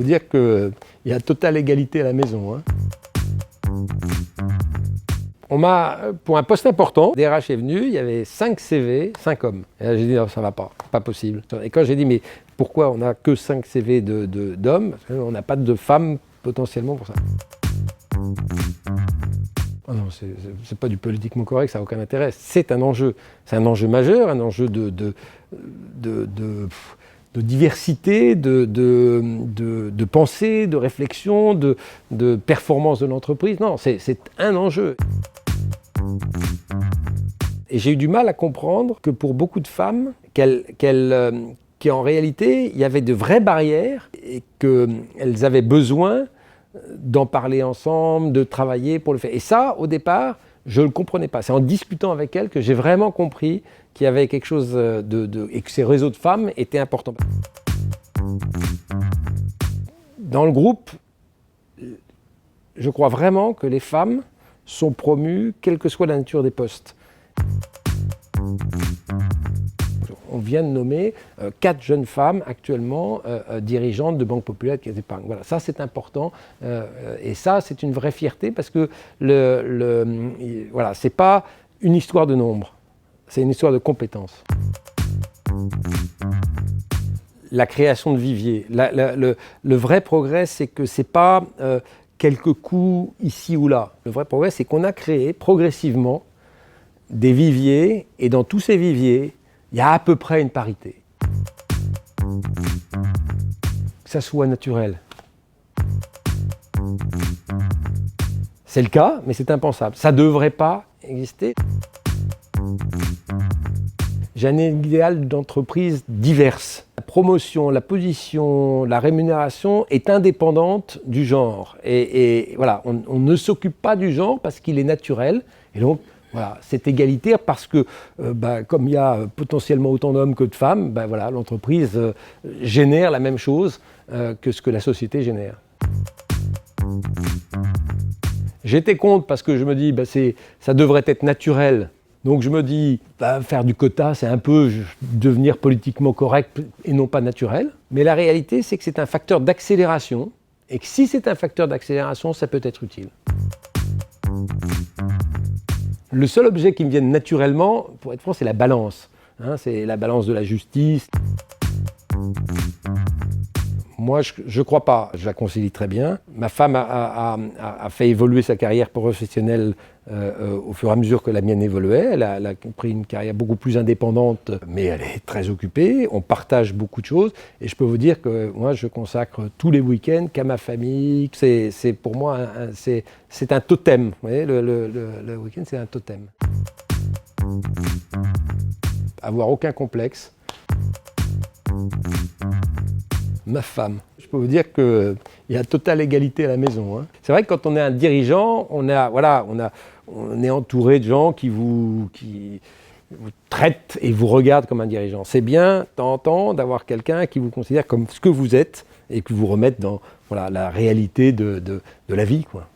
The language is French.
dire qu'il y a totale égalité à la maison. On m'a, pour un poste important, DRH est venu, il y avait 5 CV, 5 hommes. Et là j'ai dit non, ça va pas possible. Et quand j'ai dit mais pourquoi on n'a que 5 CV d'hommes, parce qu'on n'a pas de femmes potentiellement pour ça. Oh non, c'est pas du politiquement correct, ça n'a aucun intérêt. C'est un enjeu majeur, un enjeu de diversité, de pensée, de réflexion, de performance de l'entreprise. Non, c'est un enjeu. Et j'ai eu du mal à comprendre que pour beaucoup de femmes, qu'en réalité, il y avait de vraies barrières et qu'elles avaient besoin d'en parler ensemble, de travailler pour le faire. Et ça, au départ, je ne le comprenais pas. C'est en discutant avec elles que j'ai vraiment compris qu'il y avait quelque chose et que ces réseaux de femmes étaient importants. Dans le groupe, je crois vraiment que les femmes sont promues, quelle que soit la nature des postes. On vient de nommer 4 jeunes femmes actuellement dirigeantes de Banque Populaire de Caisse d'Épargne. Voilà, ça c'est important et ça c'est une vraie fierté parce que voilà, c'est pas une histoire de nombre, c'est une histoire de compétences. La création de viviers, le vrai progrès c'est que c'est pas quelques coups ici ou là. Le vrai progrès c'est qu'on a créé progressivement des viviers et dans tous ces viviers, il y a à peu près une parité. Que ça soit naturel. C'est le cas, mais c'est impensable. Ça ne devrait pas exister. J'ai un idéal d'entreprise diverse. La promotion, la position, la rémunération est indépendante du genre. Et voilà, on ne s'occupe pas du genre parce qu'il est naturel. Et donc, voilà, c'est égalitaire parce que, comme il y a potentiellement autant d'hommes que de femmes, voilà, l'entreprise génère la même chose que ce que la société génère. J'étais contre parce que je me dis, ça devrait être naturel. Donc je me dis, faire du quota, c'est un peu devenir politiquement correct et non pas naturel. Mais la réalité, c'est que c'est un facteur d'accélération et que si c'est un facteur d'accélération, ça peut être utile. Le seul objet qui me vienne naturellement, pour être franc, c'est la balance. C'est la balance de la justice. Moi, je ne crois pas. Je la concilie très bien. Ma femme a fait évoluer sa carrière professionnelle au fur et à mesure que la mienne évoluait. Elle a pris une carrière beaucoup plus indépendante, mais elle est très occupée. On partage beaucoup de choses. Et je peux vous dire que moi, je consacre tous les week-ends qu'à ma famille. C'est pour moi, c'est un totem. Vous voyez, le week-end, c'est un totem. Avoir aucun complexe. Ma femme. Je peux vous dire qu'il y a totale égalité à la maison. C'est vrai que quand on est un dirigeant, on est entouré de gens qui vous traitent et vous regardent comme un dirigeant. C'est bien, de temps en temps, d'avoir quelqu'un qui vous considère comme ce que vous êtes et qui vous remette dans la réalité de la vie, quoi.